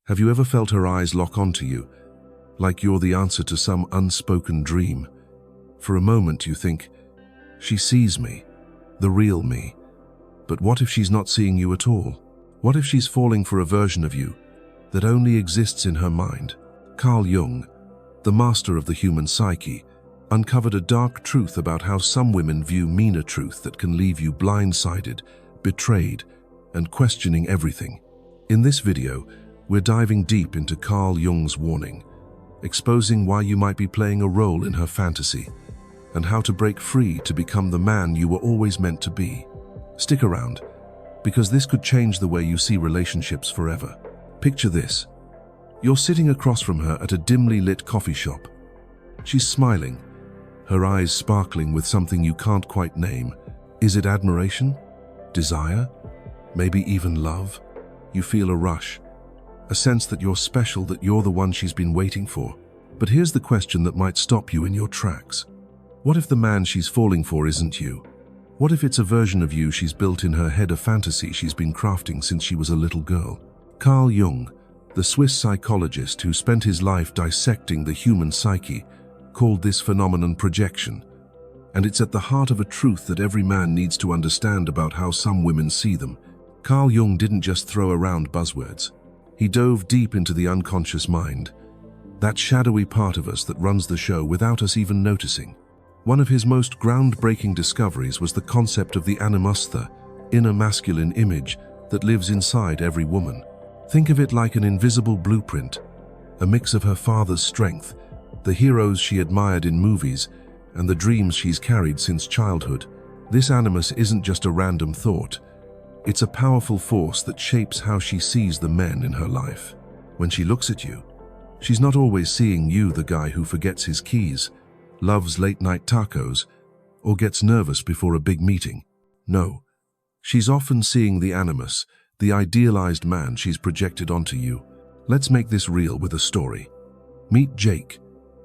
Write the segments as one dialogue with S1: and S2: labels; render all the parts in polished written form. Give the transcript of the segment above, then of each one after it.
S1: Have you ever felt her eyes lock onto you, like you're the answer to some unspoken dream? For a moment you think, she sees me, the real me. But what if she's not seeing you at all? What if she's falling for a version of you that only exists in her mind? Carl Jung, the master of the human psyche, uncovered a dark truth about how some women view meaner truth that can leave you blindsided, betrayed, and questioning everything. In this video, we're diving deep into Carl Jung's warning, exposing why you might be playing a role in her fantasy, and how to break free to become the man you were always meant to be. Stick around, because this could change the way you see relationships forever. Picture this. You're sitting across from her at a dimly lit coffee shop. She's smiling, her eyes sparkling with something you can't quite name. Is it admiration? Desire? Maybe even love? You feel a rush, a sense that you're special, that you're the one she's been waiting for. But here's the question that might stop you in your tracks. What if the man she's falling for isn't you? What if it's a version of you she's built in her head, a fantasy she's been crafting since she was a little girl? Carl Jung, the Swiss psychologist who spent his life dissecting the human psyche, called this phenomenon projection. And it's at the heart of a truth that every man needs to understand about how some women see them. Carl Jung didn't just throw around buzzwords. He dove deep into the unconscious mind, that shadowy part of us that runs the show without us even noticing. One of his most groundbreaking discoveries was the concept of the Animus, the inner masculine image that lives inside every woman. Think of it like an invisible blueprint, a mix of her father's strength, the heroes she admired in movies, and the dreams she's carried since childhood. This animus isn't just a random thought. It's a powerful force that shapes how she sees the men in her life. When she looks at you, she's not always seeing you, the guy who forgets his keys, loves late-night tacos, or gets nervous before a big meeting. No, she's often seeing the animus, the idealized man she's projected onto you. Let's make this real with a story. Meet Jake,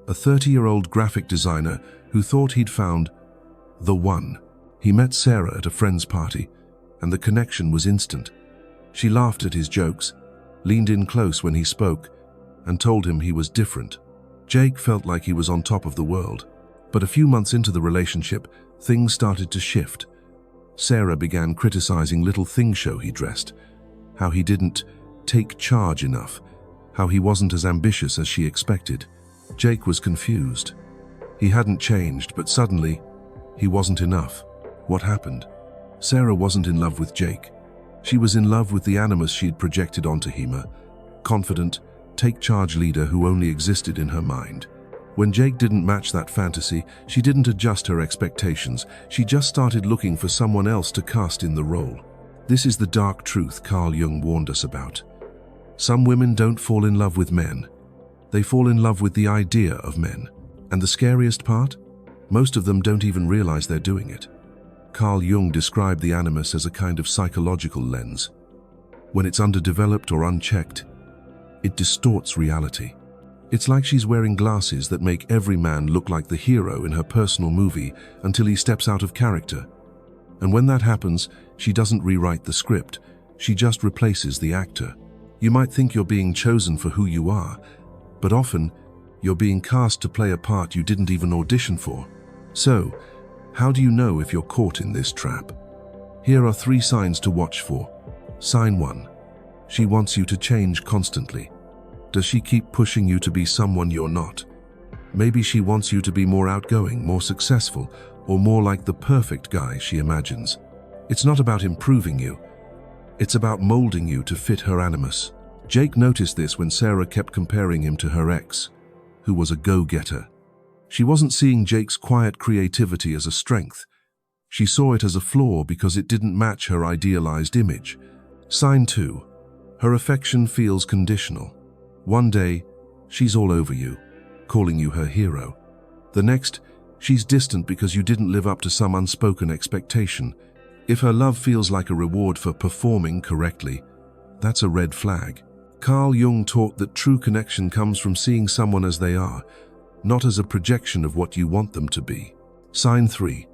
S1: a 30-year-old graphic designer who thought he'd found the one. He met Sarah at a friend's party, and the connection was instant. She laughed at his jokes, leaned in close when he spoke, and told him he was different. Jake felt like he was on top of the world. But a few months into the relationship, things started to shift. Sarah began criticizing little things: how he dressed, how he didn't take charge enough, how he wasn't as ambitious as she expected. Jake was confused. He hadn't changed, but suddenly, he wasn't enough. What happened? Sarah wasn't in love with Jake. She was in love with the animus she'd projected onto him, a confident, take-charge leader who only existed in her mind. When Jake didn't match that fantasy, she didn't adjust her expectations. She just started looking for someone else to cast in the role. This is the dark truth Carl Jung warned us about. Some women don't fall in love with men. They fall in love with the idea of men. And the scariest part? Most of them don't even realize they're doing it. Carl Jung described the animus as a kind of psychological lens. When it's underdeveloped or unchecked, it distorts reality. It's like she's wearing glasses that make every man look like the hero in her personal movie until he steps out of character. And when that happens, she doesn't rewrite the script. She just replaces the actor. You might think you're being chosen for who you are, but often you're being cast to play a part you didn't even audition for. So, how do you know if you're caught in this trap? Here are 3 signs to watch for. Sign 1. She wants you to change constantly. Does she keep pushing you to be someone you're not? Maybe she wants you to be more outgoing, more successful, or more like the perfect guy she imagines. It's not about improving you. It's about molding you to fit her animus. Jake noticed this when Sarah kept comparing him to her ex, who was a go-getter. She wasn't seeing Jake's quiet creativity as a strength. She saw it as a flaw because it didn't match her idealized image. Sign 2. Her affection feels conditional. One day, she's all over you, calling you her hero. The next, she's distant because you didn't live up to some unspoken expectation. If her love feels like a reward for performing correctly, that's a red flag. Carl Jung taught that true connection comes from seeing someone as they are, not as a projection of what you want them to be. Sign 3.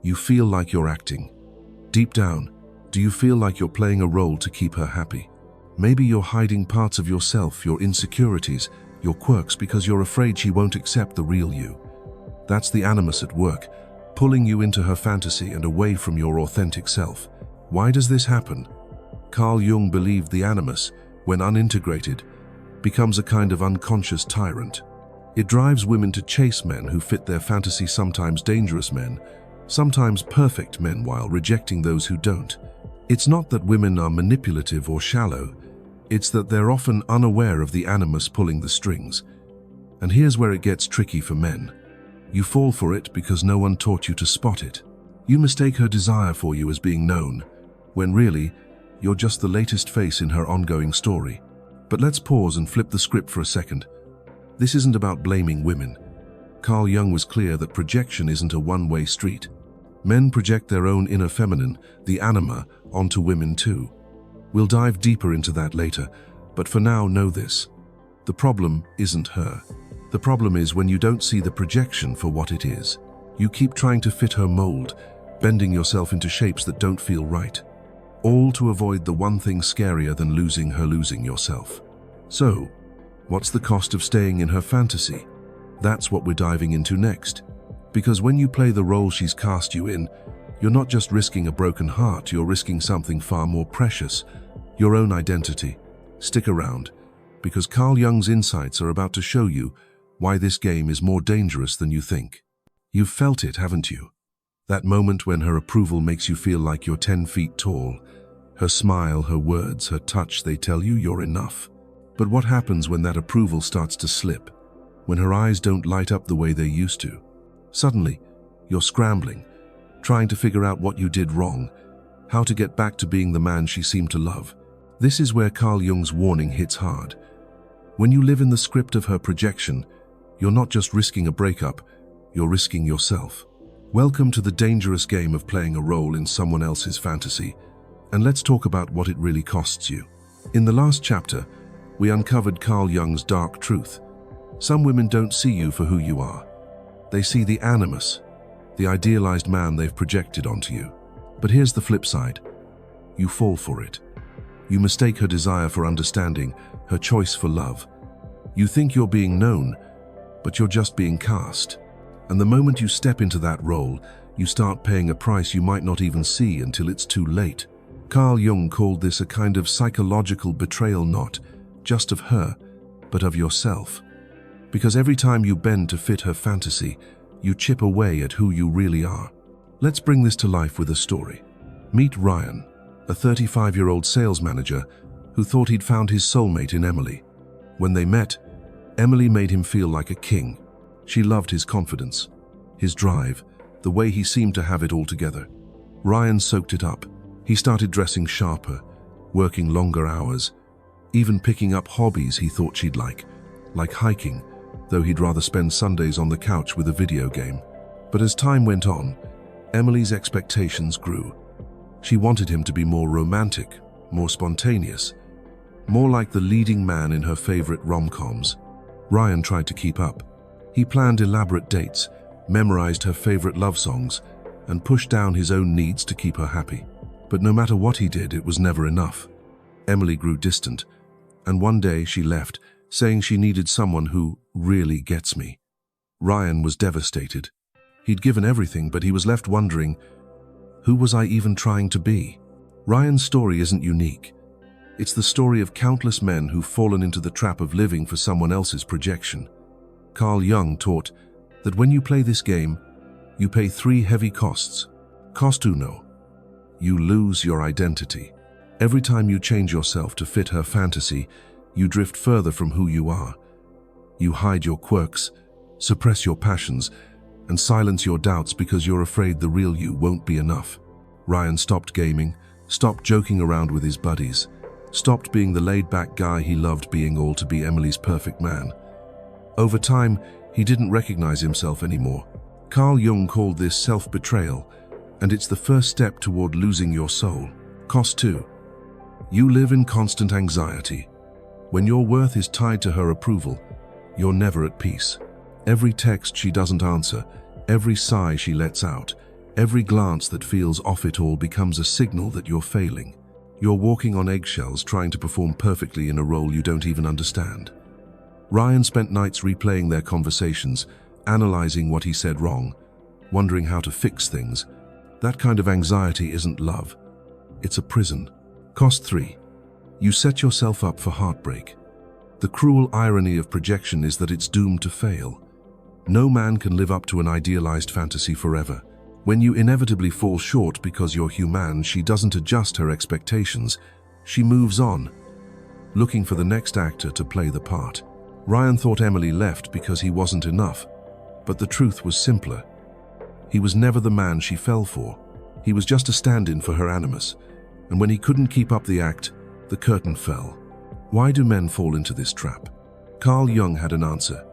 S1: You feel like you're acting. Deep down, do you feel like you're playing a role to keep her happy? Maybe you're hiding parts of yourself, your insecurities, your quirks, because you're afraid she won't accept the real you. That's the animus at work, pulling you into her fantasy and away from your authentic self. Why does this happen? Carl Jung believed the animus, when unintegrated, becomes a kind of unconscious tyrant. It drives women to chase men who fit their fantasy, sometimes dangerous men, sometimes perfect men, while rejecting those who don't. It's not that women are manipulative or shallow, it's that they're often unaware of the animus pulling the strings. And here's where it gets tricky for men. You fall for it because no one taught you to spot it. You mistake her desire for you as being known, when really, you're just the latest face in her ongoing story. But let's pause and flip the script for a second. This isn't about blaming women. Carl Jung was clear that projection isn't a one-way street. Men project their own inner feminine, the anima, onto women too. We'll dive deeper into that later, but for now, know this. The problem isn't her. The problem is when you don't see the projection for what it is. You keep trying to fit her mold, bending yourself into shapes that don't feel right. All to avoid the one thing scarier than losing her, losing yourself. So, what's the cost of staying in her fantasy? That's what we're diving into next. Because when you play the role she's cast you in, you're not just risking a broken heart, you're risking something far more precious, your own identity. Stick around, because Carl Jung's insights are about to show you why this game is more dangerous than you think. You've felt it, haven't you? That moment when her approval makes you feel like you're 10 feet tall. Her smile, her words, her touch, they tell you you're enough. But what happens when that approval starts to slip? When her eyes don't light up the way they used to? Suddenly, you're scrambling, trying to figure out what you did wrong, how to get back to being the man she seemed to love. This is where Carl Jung's warning hits hard. When you live in the script of her projection, you're not just risking a breakup, you're risking yourself. Welcome to the dangerous game of playing a role in someone else's fantasy, and let's talk about what it really costs you. In the last chapter, we uncovered Carl Jung's dark truth. Some women don't see you for who you are. They see the animus, the idealized man they've projected onto you. But here's the flip side. You fall for it. You mistake her desire for understanding, her choice for love. You think you're being known, but you're just being cast. And the moment you step into that role, you start paying a price you might not even see until it's too late. Carl Jung called this a kind of psychological betrayal, not just of her, but of yourself. Because every time you bend to fit her fantasy, you chip away at who you really are. Let's bring this to life with a story. Meet Ryan, a 35-year-old sales manager who thought he'd found his soulmate in Emily. When they met, Emily made him feel like a king. She loved his confidence, his drive, the way he seemed to have it all together. Ryan soaked it up. He started dressing sharper, working longer hours, even picking up hobbies he thought she'd like hiking, though he'd rather spend Sundays on the couch with a video game. But as time went on, Emily's expectations grew. She wanted him to be more romantic, more spontaneous, more like the leading man in her favorite rom-coms. Ryan tried to keep up. He planned elaborate dates, memorized her favorite love songs, and pushed down his own needs to keep her happy. But no matter what he did, it was never enough. Emily grew distant, and one day she left, saying she needed someone who really gets me. Ryan was devastated. He'd given everything, but he was left wondering, who was I even trying to be? Ryan's story isn't unique. It's the story of countless men who've fallen into the trap of living for someone else's projection. Carl Jung taught that when you play this game, you pay 3 heavy costs. Cost uno. You lose your identity. Every time you change yourself to fit her fantasy, you drift further from who you are. You hide your quirks, suppress your passions, and silence your doubts because you're afraid the real you won't be enough. Ryan stopped gaming, stopped joking around with his buddies, stopped being the laid-back guy he loved being all to be Emily's perfect man. Over time, he didn't recognize himself anymore. Carl Jung called this self-betrayal, and it's the first step toward losing your soul. Cost 2. You live in constant anxiety. When your worth is tied to her approval, you're never at peace. Every text she doesn't answer, every sigh she lets out, every glance that feels off it all becomes a signal that you're failing. You're walking on eggshells trying to perform perfectly in a role you don't even understand. Ryan spent nights replaying their conversations, analyzing what he said wrong, wondering how to fix things. That kind of anxiety isn't love. It's a prison. Cost 3. You set yourself up for heartbreak. The cruel irony of projection is that it's doomed to fail. No man can live up to an idealized fantasy forever. When you inevitably fall short because you're human, she doesn't adjust her expectations. She moves on, looking for the next actor to play the part. Ryan thought Emily left because he wasn't enough, but the truth was simpler. He was never the man she fell for. He was just a stand-in for her Animus, and when he couldn't keep up the act, the curtain fell. Why do men fall into this trap? Carl Jung had an answer.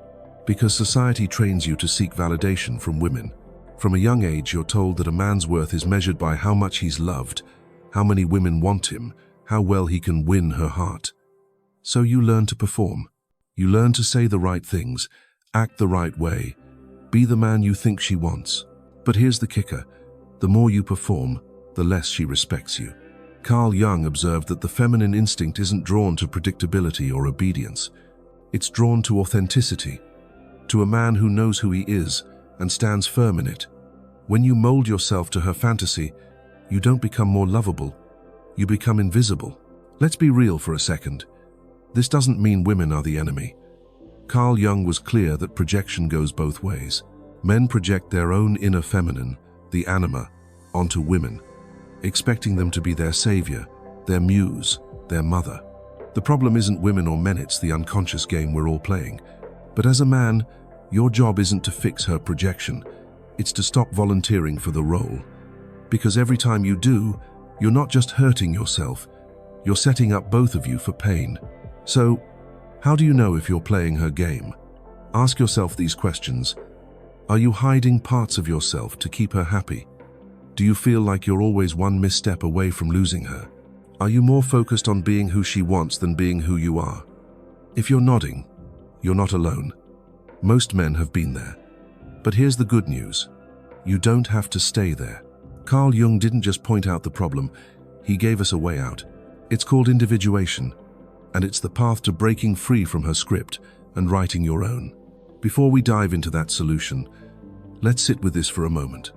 S1: Because society trains you to seek validation from women. From a young age, you're told that a man's worth is measured by how much he's loved, how many women want him, how well he can win her heart. So you learn to perform. You learn to say the right things, act the right way, be the man you think she wants. But here's the kicker. The more you perform, the less she respects you. Carl Jung observed that the feminine instinct isn't drawn to predictability or obedience. It's drawn to authenticity, to a man who knows who he is and stands firm in it. When you mold yourself to her fantasy, you don't become more lovable, you become invisible. Let's be real for a second. This doesn't mean women are the enemy. Carl Jung was clear that projection goes both ways. Men project their own inner feminine, the anima, onto women, expecting them to be their savior, their muse, their mother. The problem isn't women or men, it's the unconscious game we're all playing. But as a man, your job isn't to fix her projection, it's to stop volunteering for the role. Because every time you do, you're not just hurting yourself, you're setting up both of you for pain. So, how do you know if you're playing her game? Ask yourself these questions. Are you hiding parts of yourself to keep her happy? Do you feel like you're always one misstep away from losing her? Are you more focused on being who she wants than being who you are? If you're nodding, you're not alone. Most men have been there. But here's the good news. You don't have to stay there. Carl Jung didn't just point out the problem, he gave us a way out. It's called individuation, and it's the path to breaking free from her script and writing your own. Before we dive into that solution, let's sit with this for a moment.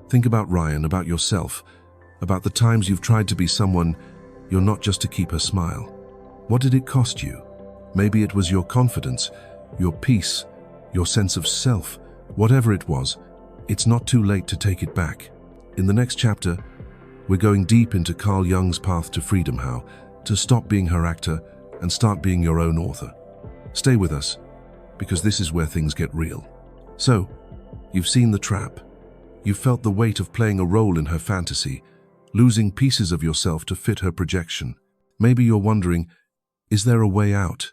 S1: Think about Ryan, about yourself, about the times you've tried to be someone you're not just to keep her smile. What did it cost you? Maybe it was your confidence, your peace, your sense of self. Whatever it was, it's not too late to take it back. In the next chapter, we're going deep into Carl Jung's path to freedom, how to stop being her actor and start being your own author. Stay with us, because this is where things get real. So, you've seen the trap. You've felt the weight of playing a role in her fantasy, losing pieces of yourself to fit her projection. Maybe you're wondering, is there a way out?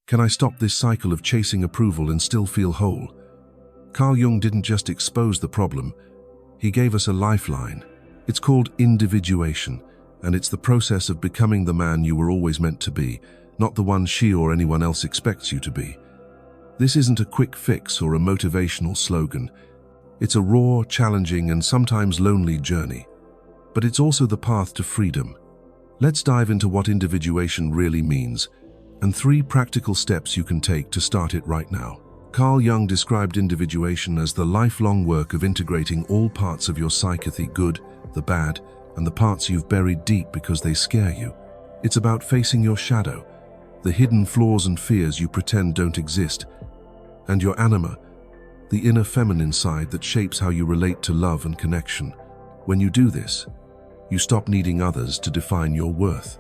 S1: Can I stop this cycle of chasing approval and still feel whole? Carl Jung didn't just expose the problem, he gave us a lifeline. It's called individuation, and it's the process of becoming the man you were always meant to be, not the one she or anyone else expects you to be. This isn't a quick fix or a motivational slogan. It's a raw, challenging, and sometimes lonely journey. But it's also the path to freedom. Let's dive into what individuation really means, and 3 practical steps you can take to start it right now. Carl Jung described individuation as the lifelong work of integrating all parts of your psyche, the good, the bad, and the parts you've buried deep because they scare you. It's about facing your shadow, the hidden flaws and fears you pretend don't exist, and your anima, the inner feminine side that shapes how you relate to love and connection. When you do this, you stop needing others to define your worth.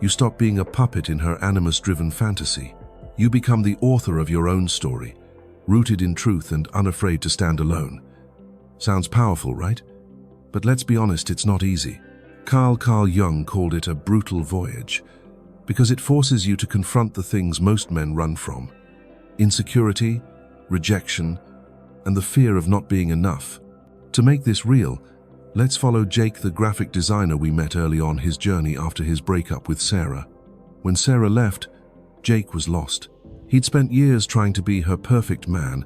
S1: You stop being a puppet in her animus-driven fantasy. You become the author of your own story, rooted in truth and unafraid to stand alone. Sounds powerful, right? But let's be honest, it's not easy. Carl Jung called it a brutal voyage, because it forces you to confront the things most men run from: insecurity, rejection, and the fear of not being enough. To make this real, let's follow Jake, the graphic designer we met early on his journey after his breakup with Sarah. When Sarah left, Jake was lost. He'd spent years trying to be her perfect man,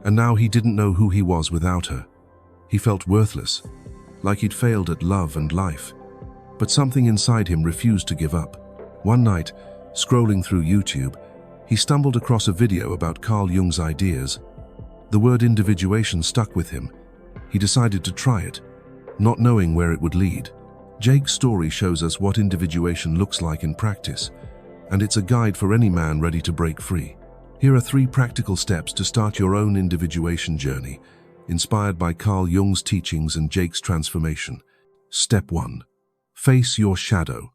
S1: and now he didn't know who he was without her. He felt worthless, like he'd failed at love and life. But something inside him refused to give up. One night, scrolling through YouTube, he stumbled across a video about Carl Jung's ideas. The word individuation stuck with him. He decided to try it, not knowing where it would lead. Jake's story shows us what individuation looks like in practice, and it's a guide for any man ready to break free. Here are 3 practical steps to start your own individuation journey, inspired by Carl Jung's teachings and Jake's transformation. Step 1. Face your shadow.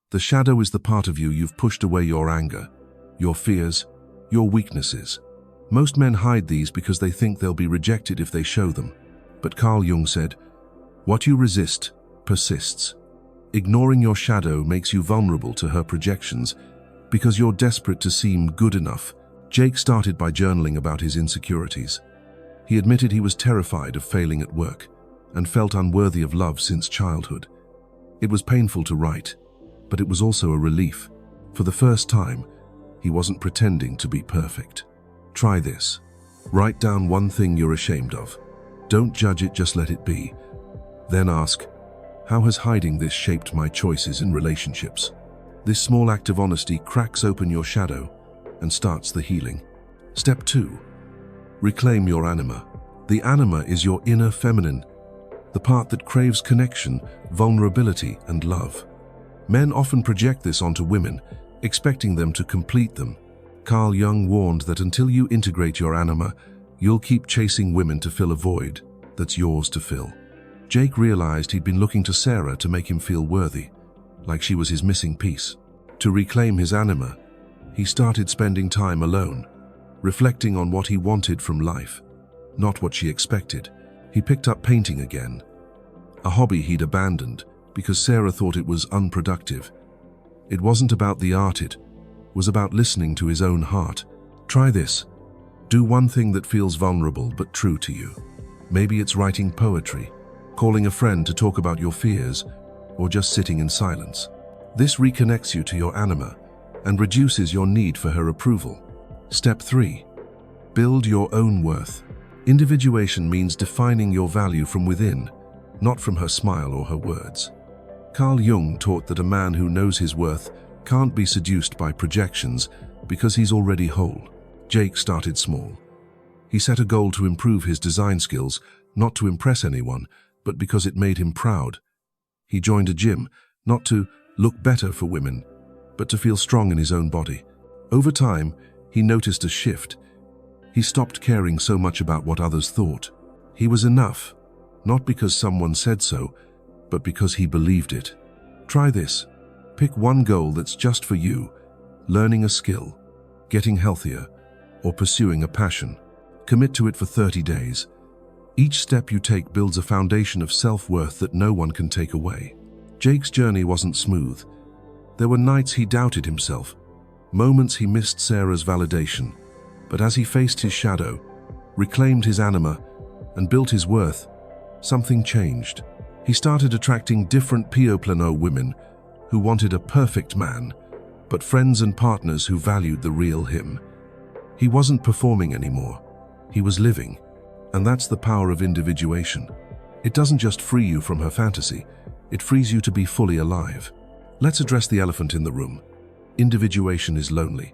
S1: The shadow is the part of you you've pushed away: your anger, your fears, your weaknesses. Most men hide these because they think they'll be rejected if they show them. But Carl Jung said, "What you resist persists." Ignoring your shadow makes you vulnerable to her projections because you're desperate to seem good enough. Jake started by journaling about his insecurities. He admitted he was terrified of failing at work and felt unworthy of love since childhood. It was painful to write, but it was also a relief. For the first time, he wasn't pretending to be perfect. Try this. Write down one thing you're ashamed of. Don't judge it, just let it be. Then ask, how has hiding this shaped my choices in relationships? This small act of honesty cracks open your shadow and starts the healing. Step 2. Reclaim your anima. The anima is your inner feminine, the part that craves connection, vulnerability, and love. Men often project this onto women, expecting them to complete them. Carl Jung warned that until you integrate your anima, you'll keep chasing women to fill a void that's yours to fill. Jake realized he'd been looking to Sarah to make him feel worthy, like she was his missing piece. To reclaim his anima, he started spending time alone, reflecting on what he wanted from life, not what she expected. He picked up painting again, a hobby he'd abandoned because Sarah thought it was unproductive. It wasn't about the art, it was about listening to his own heart. Try this. Do one thing that feels vulnerable but true to you. Maybe it's writing poetry, calling a friend to talk about your fears, or just sitting in silence. This reconnects you to your anima and reduces your need for her approval. Step 3. Build your own worth. Individuation means defining your value from within, not from her smile or her words. Carl Jung taught that a man who knows his worth can't be seduced by projections because he's already whole. Jake started small. He set a goal to improve his design skills, not to impress anyone, but because it made him proud. He joined a gym, not to look better for women, but to feel strong in his own body. Over time, he noticed a shift. He stopped caring so much about what others thought. He was enough, not because someone said so, but because he believed it. Try this. Pick one goal that's just for you: learning a skill, getting healthier, or pursuing a passion. Commit to it for 30 days. Each step you take builds a foundation of self-worth that no one can take away. Jake's journey wasn't smooth. There were nights he doubted himself, moments he missed Sarah's validation. But as he faced his shadow, reclaimed his anima, and built his worth, something changed. He started attracting different Pio women who wanted a perfect man, but friends and partners who valued the real him. He wasn't performing anymore. He was living. And that's the power of individuation. It doesn't just free you from her fantasy, it frees you to be fully alive. Let's address the elephant in the room. Individuation is lonely.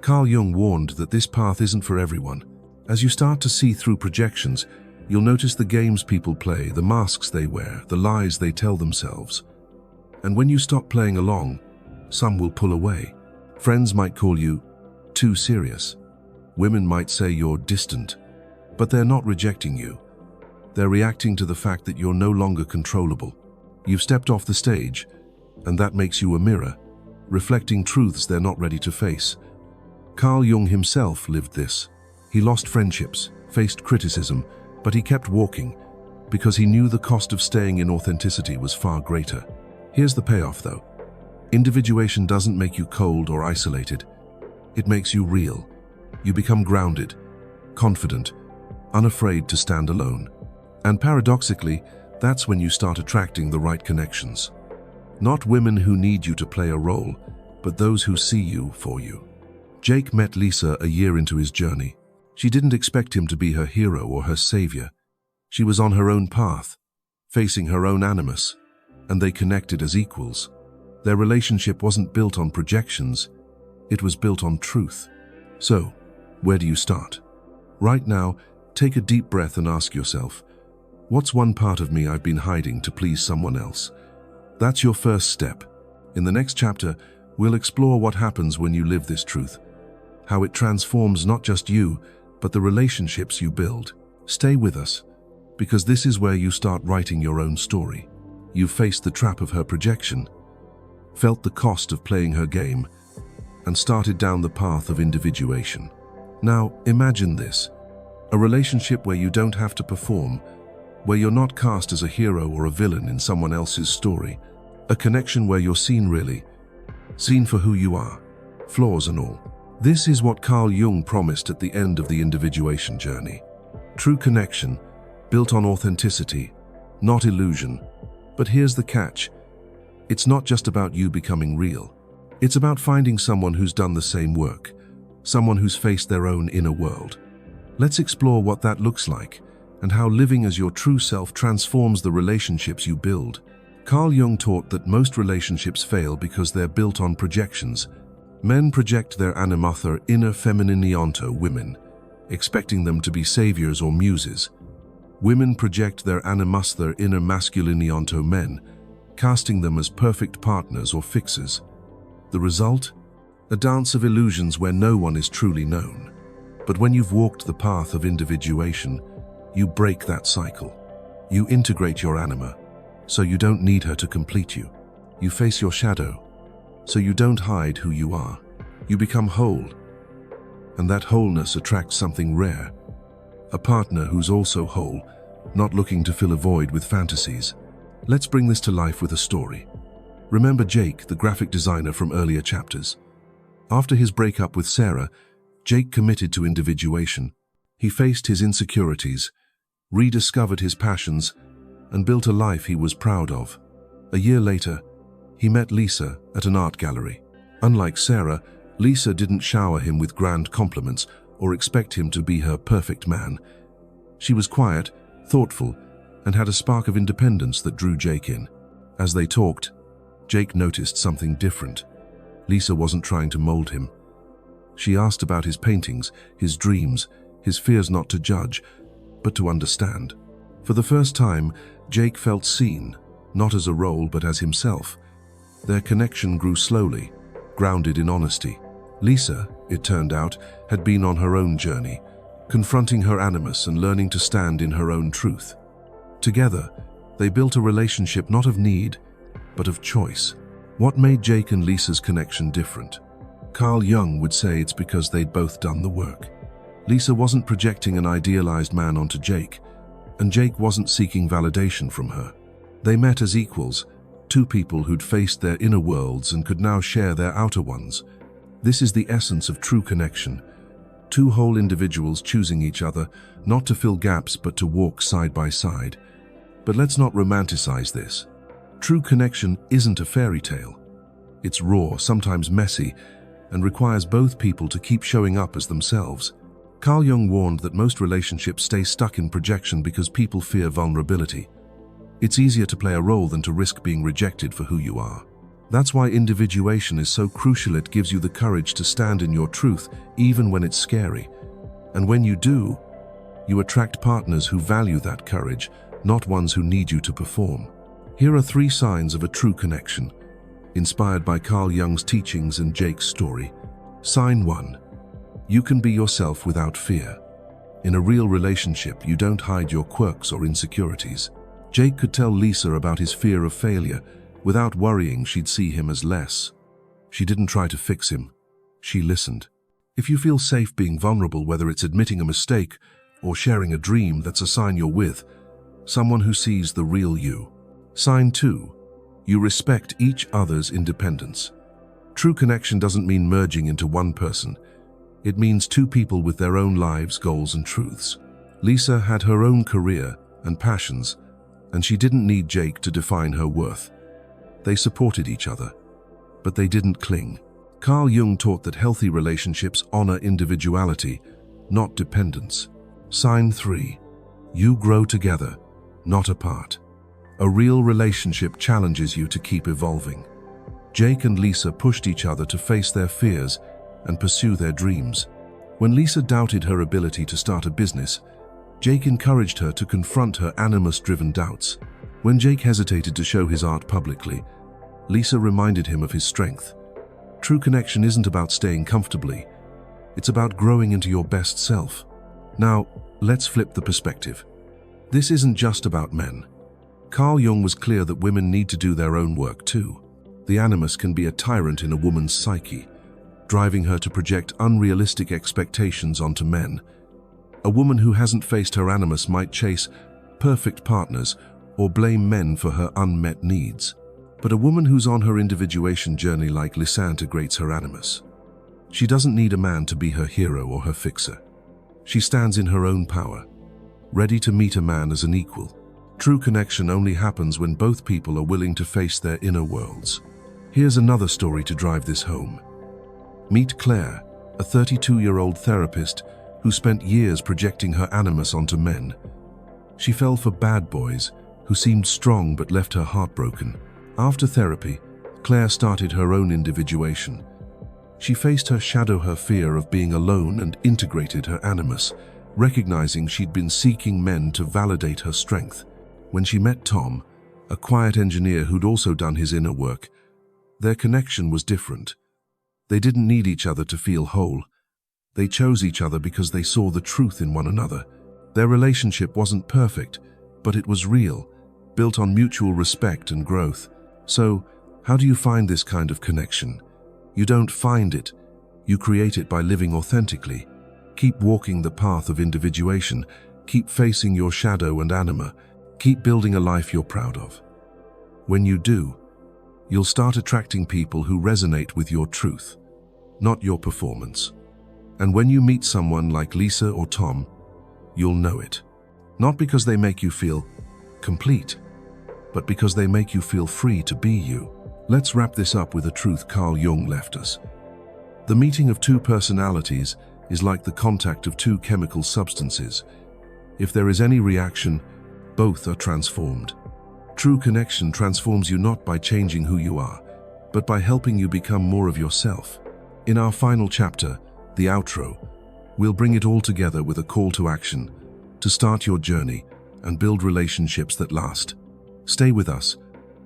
S1: Carl Jung warned that this path isn't for everyone. As you start to see through projections, you'll notice the games people play, the masks they wear, the lies they tell themselves. And when you stop playing along, some will pull away. Friends might call you too serious. Women might say you're distant. But they're not rejecting you. They're reacting to the fact that you're no longer controllable. You've stepped off the stage, and that makes you a mirror, reflecting truths they're not ready to face. Carl Jung himself lived this. He lost friendships, faced criticism, but he kept walking because he knew the cost of staying in authenticity was far greater. Here's the payoff, though. Individuation doesn't make you cold or isolated. It makes you real. You become grounded, confident, unafraid to stand alone. And paradoxically, that's when you start attracting the right connections. Not women who need you to play a role, but those who see you for you. Jake met Lisa a year into his journey. She didn't expect him to be her hero or her savior. She was on her own path, facing her own animus, and they connected as equals. Their relationship wasn't built on projections, it was built on truth. So, where do you start? Right now, take a deep breath and ask yourself, what's one part of me I've been hiding to please someone else? That's your first step. In the next chapter, we'll explore what happens when you live this truth, how it transforms not just you, but the relationships you build. Stay with us, because this is where you start writing your own story. You've faced the trap of her projection, felt the cost of playing her game, and started down the path of individuation. Now, imagine this, a relationship where you don't have to perform, where you're not cast as a hero or a villain in someone else's story, a connection where you're seen for who you are, flaws and all. This is what Carl Jung promised at the end of the individuation journey. True connection, built on authenticity, not illusion. But here's the catch. It's not just about you becoming real. It's about finding someone who's done the same work, someone who's faced their own inner world. Let's explore what that looks like and how living as your true self transforms the relationships you build. Carl Jung taught that most relationships fail because they're built on projections. Men project their animus, their inner feminine onto women, expecting them to be saviors or muses. Women project their animus, their inner masculine onto men, casting them as perfect partners or fixers. The result? A dance of illusions where no one is truly known. But when you've walked the path of individuation, you break that cycle. You integrate your anima, so you don't need her to complete you. You face your shadow, so you don't hide who you are. You become whole, and that wholeness attracts something rare. A partner who's also whole, not looking to fill a void with fantasies. Let's bring this to life with a story. Remember Jake, the graphic designer from earlier chapters? After his breakup with Sarah, Jake committed to individuation. He faced his insecurities, rediscovered his passions, and built a life he was proud of. A year later, he met Lisa at an art gallery. Unlike Sarah, Lisa didn't shower him with grand compliments or expect him to be her perfect man. She was quiet, thoughtful, and had a spark of independence that drew Jake in. As they talked, Jake noticed something different. Lisa wasn't trying to mold him. She asked about his paintings, his dreams, his fears, not to judge, but to understand. For the first time, Jake felt seen, not as a role but as himself. Their connection grew slowly, grounded in honesty. Lisa, it turned out, had been on her own journey, confronting her animus and learning to stand in her own truth. Together, they built a relationship not of need, but of choice. What made Jake and Lisa's connection different? Carl Jung would say it's because they'd both done the work. Lisa wasn't projecting an idealized man onto Jake, and Jake wasn't seeking validation from her. They met as equals, two people who'd faced their inner worlds and could now share their outer ones. This is the essence of true connection. Two whole individuals choosing each other, not to fill gaps but to walk side by side. But let's not romanticize this. True connection isn't a fairy tale. It's raw, sometimes messy, and requires both people to keep showing up as themselves. Carl Jung warned that most relationships stay stuck in projection because people fear vulnerability. It's easier to play a role than to risk being rejected for who you are. That's why individuation is so crucial. It gives you the courage to stand in your truth, even when it's scary. And when you do, you attract partners who value that courage, not ones who need you to perform. Here are 3 signs of a true connection, inspired by Carl Jung's teachings and Jake's story. Sign 1. You can be yourself without fear. In a real relationship, you don't hide your quirks or insecurities. Jake could tell Lisa about his fear of failure without worrying she'd see him as less. She didn't try to fix him. She listened. If you feel safe being vulnerable, whether it's admitting a mistake or sharing a dream, that's a sign you're with someone who sees the real you. Sign 2. You respect each other's independence. True connection doesn't mean merging into one person. It means two people with their own lives, goals, and truths. Lisa had her own career and passions, and she didn't need Jake to define her worth. They supported each other, but they didn't cling. Carl Jung taught that healthy relationships honor individuality, not dependence. Sign 3. You grow together, not apart. A real relationship challenges you to keep evolving. Jake and Lisa pushed each other to face their fears and pursue their dreams. When Lisa doubted her ability to start a business, Jake encouraged her to confront her animus-driven doubts. When Jake hesitated to show his art publicly, Lisa reminded him of his strength. True connection isn't about staying comfortably. It's about growing into your best self. Now, let's flip the perspective. This isn't just about men. Carl Jung was clear that women need to do their own work too. The animus can be a tyrant in a woman's psyche, driving her to project unrealistic expectations onto men. A woman who hasn't faced her animus might chase perfect partners or blame men for her unmet needs. But a woman who's on her individuation journey like Lisa integrates her animus. She doesn't need a man to be her hero or her fixer. She stands in her own power, ready to meet a man as an equal. True connection only happens when both people are willing to face their inner worlds. Here's another story to drive this home. Meet Claire, a 32-year-old therapist who spent years projecting her animus onto men. She fell for bad boys who seemed strong but left her heartbroken. After therapy, Claire started her own individuation. She faced her fear of being alone and integrated her animus, recognizing she'd been seeking men to validate her strength. When she met Tom, a quiet engineer who'd also done his inner work, their connection was different. They didn't need each other to feel whole. They chose each other because they saw the truth in one another. Their relationship wasn't perfect, but it was real, built on mutual respect and growth. So, how do you find this kind of connection? You don't find it. You create it by living authentically. Keep walking the path of individuation. Keep facing your shadow and anima. Keep building a life you're proud of. When you do, you'll start attracting people who resonate with your truth, not your performance. And when you meet someone like Lisa or Tom, you'll know it. Not because they make you feel complete, but because they make you feel free to be you. Let's wrap this up with a truth Carl Jung left us. The meeting of two personalities is like the contact of two chemical substances. If there is any reaction, both are transformed. True connection transforms you not by changing who you are, but by helping you become more of yourself. In our final chapter, the outro, we'll bring it all together with a call to action, to start your journey and build relationships that last. Stay with us,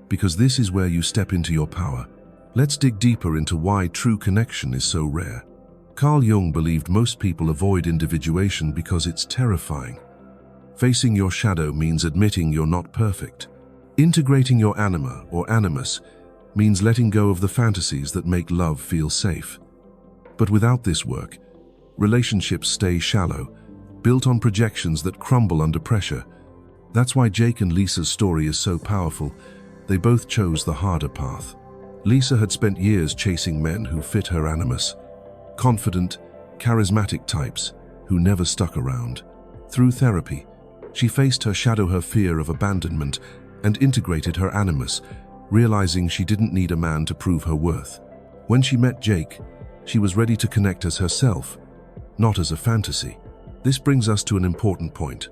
S1: because this is where you step into your power. Let's dig deeper into why true connection is so rare. Carl Jung believed most people avoid individuation because it's terrifying. Facing your shadow means admitting you're not perfect. Integrating your anima or animus means letting go of the fantasies that make love feel safe. But without this work, relationships stay shallow, built on projections that crumble under pressure. That's why Jake and Lisa's story is so powerful. They both chose the harder path. Lisa had spent years chasing men who fit her animus, confident, charismatic types who never stuck around. Through therapy, she faced her fear of abandonment and integrated her animus, realizing she didn't need a man to prove her worth. When she met Jake, she was ready to connect as herself, not as a fantasy. This brings us to an important point.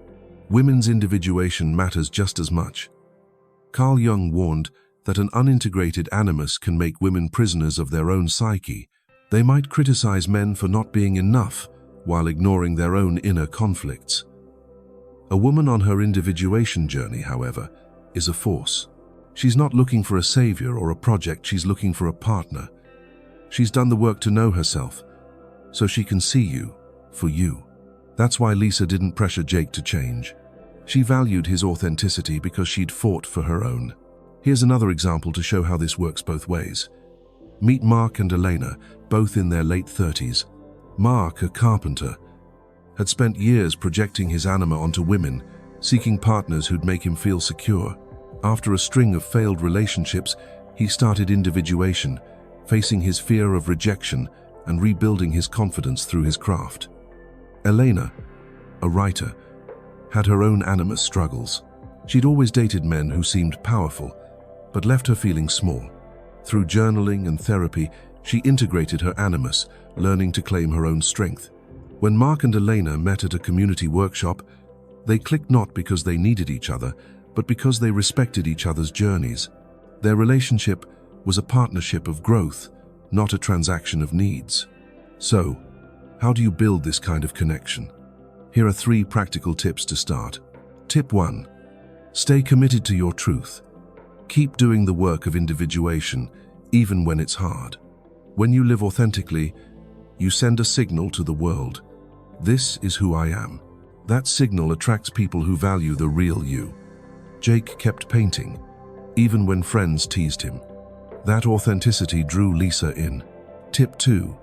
S1: Women's individuation matters just as much. Carl Jung warned that an unintegrated animus can make women prisoners of their own psyche. They might criticize men for not being enough while ignoring their own inner conflicts. A woman on her individuation journey, however, is a force. She's not looking for a savior or a project, she's looking for a partner. She's done the work to know herself, so she can see you for you. That's why Lisa didn't pressure Jake to change. She valued his authenticity because she'd fought for her own. Here's another example to show how this works both ways. Meet Mark and Elena, both in their late 30s. Mark, a carpenter, had spent years projecting his anima onto women, seeking partners who'd make him feel secure. After a string of failed relationships, he started individuation, facing his fear of rejection and rebuilding his confidence through his craft. Elena, a writer, had her own animus struggles. She'd always dated men who seemed powerful, but left her feeling small. Through journaling and therapy, she integrated her animus, learning to claim her own strength. When Mark and Elena met at a community workshop, they clicked not because they needed each other, but because they respected each other's journeys. Their relationship was a partnership of growth, not a transaction of needs. So, how do you build this kind of connection? Here are 3 practical tips to start. Tip 1. Stay committed to your truth. Keep doing the work of individuation, even when it's hard. When you live authentically, you send a signal to the world. This is who I am. That signal attracts people who value the real you. Jake kept painting, even when friends teased him. That authenticity drew Lisa in. Tip 2.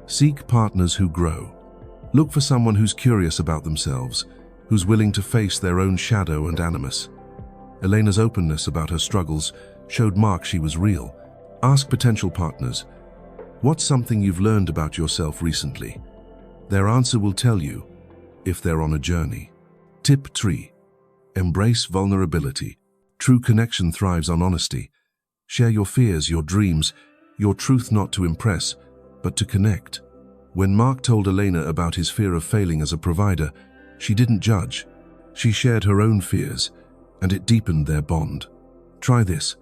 S1: Seek partners who grow. Look for someone who's curious about themselves, who's willing to face their own shadow and animus. Elena's openness about her struggles showed Mark she was real. Ask potential partners, what's something you've learned about yourself recently? Their answer will tell you if they're on a journey. Tip 3. Embrace vulnerability. True connection thrives on honesty. Share your fears, your dreams, your truth, not to impress, but to connect. When Mark told Elena about his fear of failing as a provider, she didn't judge. She shared her own fears, and it deepened their bond. Try this.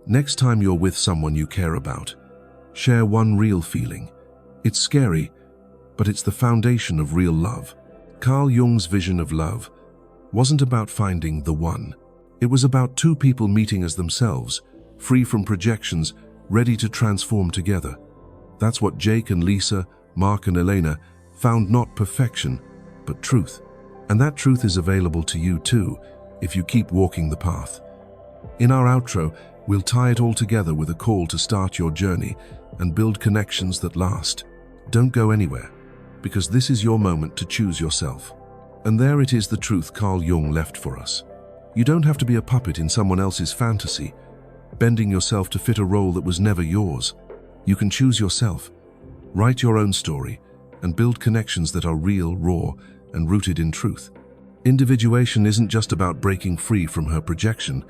S1: Next time you're with someone you care about, share one real feeling. It's scary, but it's the foundation of real love. Carl Jung's vision of love wasn't about finding the one. It was about 2 people meeting as themselves, free from projections, ready to transform together. That's what Jake and Lisa, Mark and Elena found, not perfection, but truth. And that truth is available to you too, if you keep walking the path. In our outro, we'll tie it all together with a call to start your journey and build connections that last. Don't go anywhere, because this is your moment to choose yourself. And there it is, the truth Carl Jung left for us. You don't have to be a puppet in someone else's fantasy, bending yourself to fit a role that was never yours. You can choose yourself, write your own story, and build connections that are real, raw, and rooted in truth. Individuation isn't just about breaking free from her projection.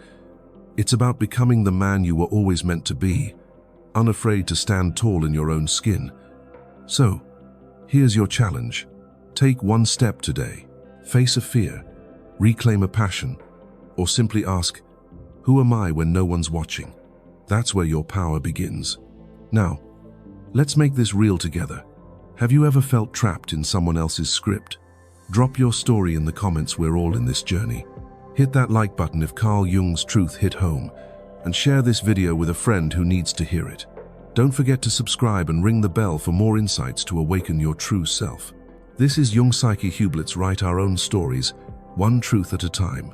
S1: It's about becoming the man you were always meant to be, unafraid to stand tall in your own skin. So, here's your challenge. Take one step today. Face a fear, reclaim a passion, or simply ask, who am I when no one's watching? That's where your power begins. Now, let's make this real together. Have you ever felt trapped in someone else's script? Drop your story in the comments. We're all in this journey. Hit that like button if Carl Jung's truth hit home, and share this video with a friend who needs to hear it. Don't forget to subscribe and ring the bell for more insights to awaken your true self. This is Jung Psyche Hublets. Write our own stories, one truth at a time.